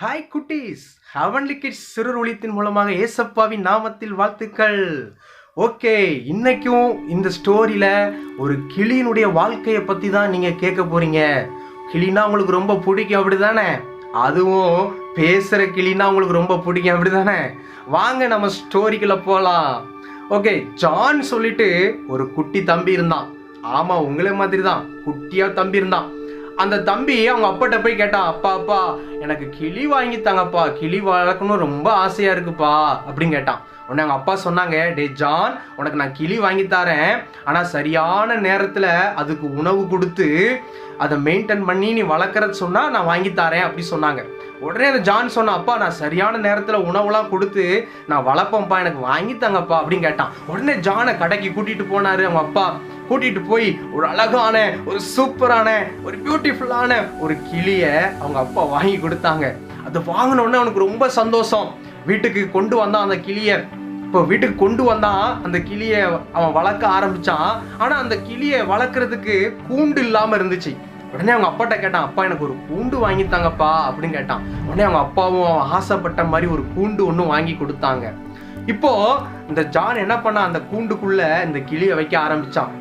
Hi குட்டீஸ், heavenly kids சிறு ஒளித்தின் மூலமாக ஏசப்பாவின் நாமத்தில் வாழ்த்துக்கள். ஓகே, இன்னைக்கும் இந்த ஸ்டோரியில ஒரு கிளியினுடைய வாழ்க்கையை பத்தி தான் நீங்க கேட்க போறீங்க. கிளினா உங்களுக்கு ரொம்ப பிடிக்கும் அப்படிதானே? அதுவும் பேசுற கிளினா உங்களுக்கு ரொம்ப பிடிக்கும் அப்படிதானே? வாங்க நம்ம ஸ்டோரிக்குள்ள போலாம். ஓகே, ஜான் சொல்லிட்டு ஒரு குட்டி தம்பி இருந்தான். ஆமா, உங்களே மாதிரி தான் குட்டியா தம்பி இருந்தான். அந்த தம்பி அவங்க அப்பாட்ட போய் கேட்டான், அப்பா அப்பா எனக்கு கிளி வாங்கி தாங்கப்பா, கிளி வளர்க்கணும் ரொம்ப ஆசையா இருக்குப்பா அப்படின்னு கேட்டான். உடனே அவங்க அப்பா சொன்னாங்க, டே ஜான், உனக்கு நான் கிளி வாங்கி தரேன், ஆனா சரியான நேரத்துல அதுக்கு உணவு கொடுத்து அதை மெயின்டைன் பண்ணி நீ வளர்க்கறது சொன்னா நான் வாங்கி தரேன் அப்படி சொன்னாங்க. உடனே அந்த ஜான் சொன்னான், அப்பா நான் சரியான நேரத்துல உணவுலாம் கொடுத்து நான் வளர்ப்பேன்ப்பா, எனக்கு வாங்கி தாங்கப்பா அப்படின்னு கேட்டான். உடனே ஜானை கடைக்கு கூட்டிட்டு போனாரு அவங்க அப்பா. கூட்டிட்டு போய் ஒரு அழகான, ஒரு சூப்பரான, ஒரு பியூட்டிஃபுல்லான ஒரு கிளிய அவங்க அப்பா வாங்கி கொடுத்தாங்க. அதை வாங்கின உடனே அவனுக்கு ரொம்ப சந்தோஷம். வீட்டுக்கு கொண்டு வந்தான் அந்த கிளிய. இப்போ வீட்டுக்கு கொண்டு வந்தான் அந்த கிளிய அவன் வளர்க்க ஆரம்பிச்சான். ஆனா அந்த கிளிய வளர்க்கறதுக்கு கூண்டு இல்லாம இருந்துச்சு. உடனே அவங்க அப்பாட்ட கேட்டான், அப்பா எனக்கு ஒரு கூண்டு வாங்கி தாங்கப்பா அப்படின்னு கேட்டான். உடனே அவங்க அப்பாவும் ஆசைப்பட்ட மாதிரி ஒரு கூண்டு ஒன்று வாங்கி கொடுத்தாங்க. இப்போ இந்த ஜான் என்ன பண்ணா, அந்த கூண்டுக்குள்ள இந்த கிளியை வைக்க ஆரம்பிச்சான்.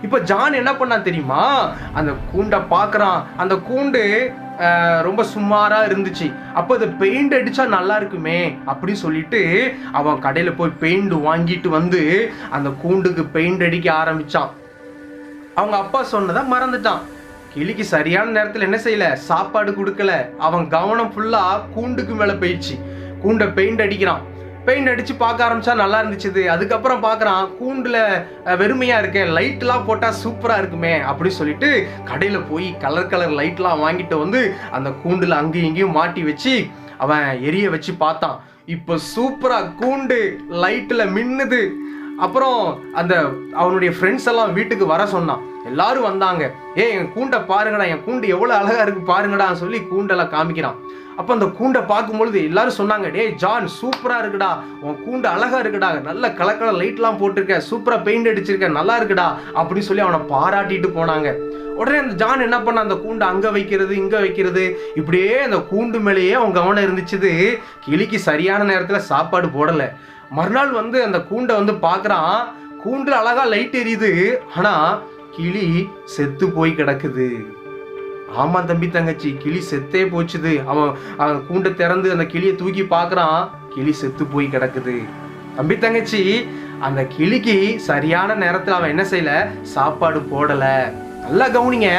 இப்போ ஜான் என்ன பண்ணா தெரியுமா, அந்த கூண்டை பார்க்கறான். அந்த கூண்டு ரொம்ப சுமாரா இருந்துச்சு. அப்போ அதை பெயிண்ட் அடிச்சா நல்லா இருக்குமே அப்படின்னு சொல்லிட்டு அவன் கடையில போய் பெயிண்ட் வாங்கிட்டு வந்து அந்த கூண்டுக்கு பெயிண்ட் அடிக்க ஆரம்பிச்சான். அவங்க அப்பா சொன்னதை மறந்துட்டான். கிளிக்கு சரியான நேரத்தில் என்ன செய்யல, சாப்பாடு கொடுக்கல. அவன் கவனம் ஃபுல்லா கூண்டுக்கு மேல போயிடுச்சு. கூண்டை பெயிண்ட் அடிக்கிறான். பெயிண்ட் அடிச்சு பார்க்க ஆரம்பிச்சா நல்லா இருந்துச்சு. அதுக்கப்புறம் பார்க்கறான், கூண்டுல வெறுமையா இருக்கேன், லைட்லாம் போட்டா சூப்பரா இருக்குமே அப்படின்னு சொல்லிட்டு கடையில போய் கலர் கலர் லைட்லாம் வாங்கிட்டு வந்து அந்த கூண்டுல அங்கேயும் இங்கேயும் மாட்டி வச்சு அவன் எரிய வச்சு பார்த்தான். இப்போ சூப்பரா கூண்டு லைட்ல மின்னுது. அப்புறம் அந்த அவனுடைய ஃப்ரெண்ட்ஸ் எல்லாம் வீட்டுக்கு வர சொன்னான். எல்லாரும் வந்தாங்க. என் கூண்டை பாருங்கடா, என் கூண்டு எவ்வளவு அழகா இருக்கு பாருங்கடா சொல்லி கூண்டெல்லாம் காமிக்கிறான். அப்ப அந்த கூண்டை பார்க்கும்பொழுது எல்லாரும் சொன்னாங்க, டே ஜான் சூப்பரா இருக்குடா, உன் கூண்டு அழகா இருக்குடா, நல்ல கலர் லைட்லாம் போட்டிருக்க, சூப்பரா பெயிண்ட் அடிச்சிருக்க, நல்லா இருக்குடா அப்படின்னு சொல்லி அவனை பாராட்டிட்டு போனாங்க. உடனே அந்த ஜான் என்ன பண்ண, அந்த கூண்டை அங்க வைக்கிறது இங்க வைக்கிறது, இப்படியே அந்த கூண்டு மேலேயே அவன் கவனம் இருந்துச்சு. கிளிக்கு சரியான நேரத்துல சாப்பாடு போடல. மறுநாள் வந்து அந்த கூண்டை வந்து பார்க்கறான். கூண்டுல அழகா லைட் எரியுது, ஆனா கிளி செத்து போய் கிடக்குது. ஆமா தம்பி தங்கச்சி, கிளி செத்தே போச்சுது. அவன் கூண்டை திறந்து அந்த கிளியை தூக்கி பார்க்கறான். கிளி செத்து போய் கிடக்குது. தம்பி தங்கச்சி, அந்த கிளிக்கு சரியான நேரத்தில் அவன் என்ன செய்யல, சாப்பாடு போடல. நல்லா கவனிங்க,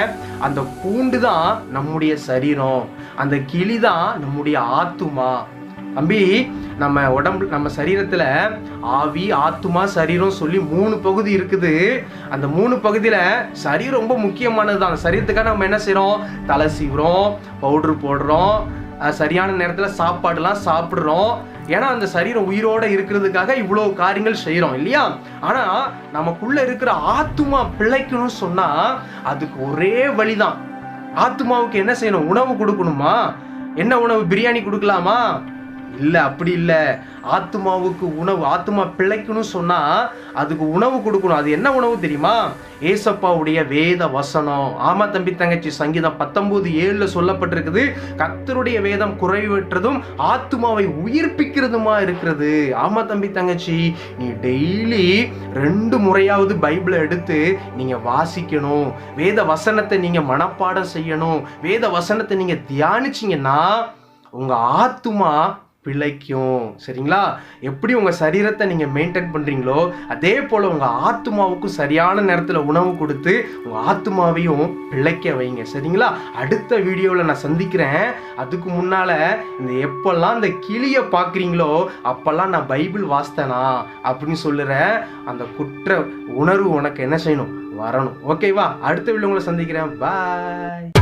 அந்த கூண்டு தான் நம்முடைய சரீரம், அந்த கிளி தான் நம்முடைய ஆத்துமா. தம்பி, நம்ம உடம்பு, நம்ம சரீரத்துல ஆவி, ஆத்துமா, சரீரம் சொல்லி 3 பகுதி இருக்குது. அந்த 3 பகுதியில சரீரம் ரொம்ப முக்கியமானது தான். சரீரத்துக்காக நம்ம என்ன செய்யறோம், தலை சீவுறோம், பவுடர் போடுறோம், சரியான நேரத்துல சாப்பாடுலாம் சாப்பிடுறோம். ஏன்னா அந்த சரீரம் உயிரோட இருக்கிறதுக்காக இவ்வளவு காரியங்கள் செய்யறோம் இல்லையா? ஆனா நமக்குள்ள இருக்கிற ஆத்துமா பிழைக்கணும்னு சொன்னா அதுக்கு ஒரே வழிதான். ஆத்துமாவுக்கு என்ன செய்யணும், உணவு கொடுக்கணுமா? என்ன உணவு, பிரியாணி கொடுக்கலாமா? இல்ல, அப்படி இல்ல. ஆத்துமாவுக்கு உணவு, ஆத்துமா பிழைக்கணும் சொன்னா அதுக்கு உணவு கொடுக்கணும். அது என்ன உணவு தெரியுமா? ஏசப்பாவுடைய வேத வசனம். ஆமா தம்பி தங்கச்சி, சங்கீதம் 19:7 சொல்லப்பட்டிருக்குது, கர்த்தருடைய வேதம் குறைவற்றதும் ஆத்துமாவை உயிர்ப்பிக்கிறதுமா இருக்கிறது. ஆமா தம்பி தங்கச்சி, நீ டெய்லி 2 முறையாவது பைபிளை எடுத்து நீங்க வாசிக்கணும். வேத வசனத்தை நீங்க மனப்பாடம் செய்யணும். வேத வசனத்தை நீங்க தியானிச்சீங்கன்னா உங்க ஆத்துமா பிழைக்கும். சரிங்களா? எப்படி உங்க சரீரத்தை நீங்க மெயின்டைன் பண்றீங்களோ அதே போல உங்க ஆத்துமாவுக்கும் சரியான நேரத்துல உணவு கொடுத்து உங்க ஆத்துமாவையும் பிழைக்க வைங்க. சரிங்களா? அடுத்த வீடியோவில் நான் சந்திக்கிறேன். அதுக்கு முன்னால இந்த எப்பெல்லாம் இந்த கிளியை பார்க்குறீங்களோ அப்பெல்லாம் நான் பைபிள் வாசித்தேனா அப்படின்னு சொல்லுறேன். அந்த குற்ற உணர்வு உனக்கு என்ன செய்யணும், வரணும். ஓகேவா? அடுத்த வீடியோ உங்களை சந்திக்கிறேன். பாய்.